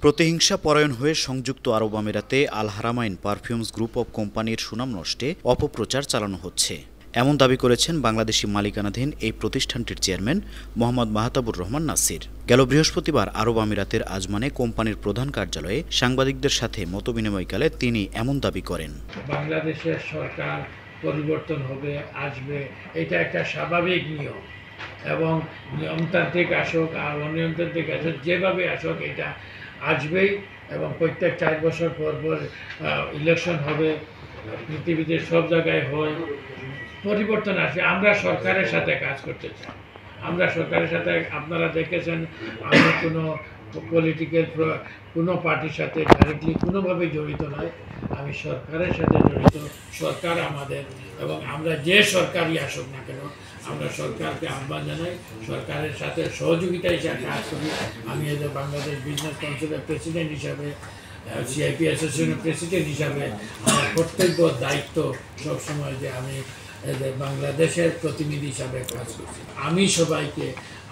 প্রতিহিংসা পরায়ণ হয়ে সংযুক্ত আরব আমিরাতে আল হারামাইন পারফিউমস গ্রুপ অব কোম্পানির সুনাম নষ্টে অপপ্রচার চালানো হচ্ছে, এমন দাবি করেছেন বাংলাদেশি মালিকানাধীন এই প্রতিষ্ঠানটির চেয়ারম্যান মোহাম্মদ মাহতাবুর রহমান নাসির। গেল বৃহস্পতিবার আরব আমিরাতের আজমানে কোম্পানির প্রধান কার্যালয়ে সাংবাদিকদের সাথে মতবিনিময়কালে তিনি এমন দাবি করেন। বাংলাদেশের সরকার পরিবর্তন হবে, আসবে, এটা একটা স্বাভাবিক নিয়ম এবং নিয়মতান্ত্রিক আসুক আর অনিয়মতান্ত্রিক আসুক, যেভাবে আসুক এটা আসবেই এবং প্রত্যেক 4 বছর পর পর ইলেকশন হবে, পৃথিবীতে সব জায়গায় হয়, পরিবর্তন আসবে। আমরা সরকারের সাথে কাজ করতে চাই, আমরা সরকারের সাথে, আপনারা দেখেছেন আমি কোনো পলিটিক্যাল কোনো পার্টির সাথে ডাইরেক্টলি কোনোভাবে জড়িত নয়, আমি সরকারের সাথে জড়িত। সরকার আমাদের, এবং আমরা যে সরকারই আসুক না কেন আমরা সরকারকে আহ্বান জানাই, সরকারের সাথে সহযোগিতা হিসাবে কাজ করি। আমি এদের বাংলাদেশ বিজনেস কাউন্সিলের প্রেসিডেন্ট হিসাবে, সিআইপি অ্যাসোসিয়েশনের প্রেসিডেন্ট হিসাবে আমার কর্তব্য দায়িত্ব সবসময় যে আমি এদের বাংলাদেশের প্রতিনিধি হিসাবে কাজ করছি। আমি সবাইকে,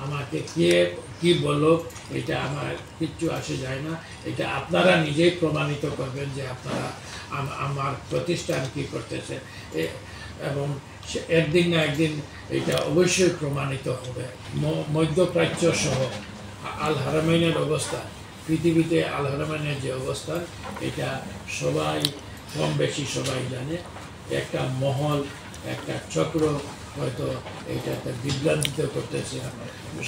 আমাকে কে কি বলো এটা আমার কিচ্ছু আসে যায় না, এটা আপনারা নিজেই প্রমাণিত করবেন যে আপনারা আমার প্রতিষ্ঠান কী করতেছে, এবং একদিন না একদিন এটা অবশ্যই প্রমাণিত হবে। মধ্যপ্রাচ্য সহ আল হারামাইনের অবস্থা, পৃথিবীতে আল হারামাইনের যে অবস্থান এটা সবাই কম বেশি সবাই জানে। একটা মহল, একটা চক্র হয়তো এইটাতে বিভ্রান্তিত করতেছে,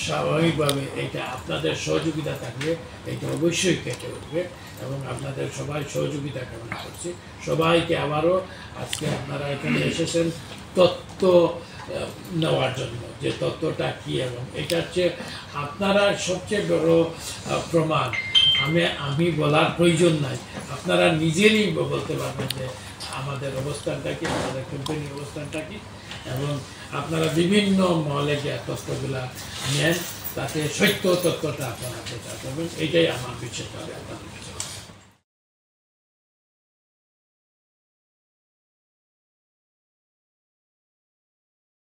স্বাভাবিকভাবে এটা আপনাদের সহযোগিতা থাকলে এটা অবশ্যই কেটে উঠবে এবং আপনাদের সবাই সহযোগিতা কামনা করছি। সবাইকে আবারও আজকে আপনারা এখানে এসেছেন তথ্য নেওয়ার জন্য, যে তথ্যটা কী, এবং এটা হচ্ছে আপনারা সবচেয়ে বড় প্রমাণ। আমি বলার প্রয়োজন নাই, আপনারা নিজেরই বলতে পারবেন যে আমাদের অবস্থানটা কি, আমাদের কোম্পানির অবস্থানটা কি, এবং আপনারা বিভিন্ন মহলে যে তথ্যগুলা নেন তাতে সত্য তথ্যটা আপনারা প্রচার করবেন, এটাই আমার বিশেষ হবে আপনাদের।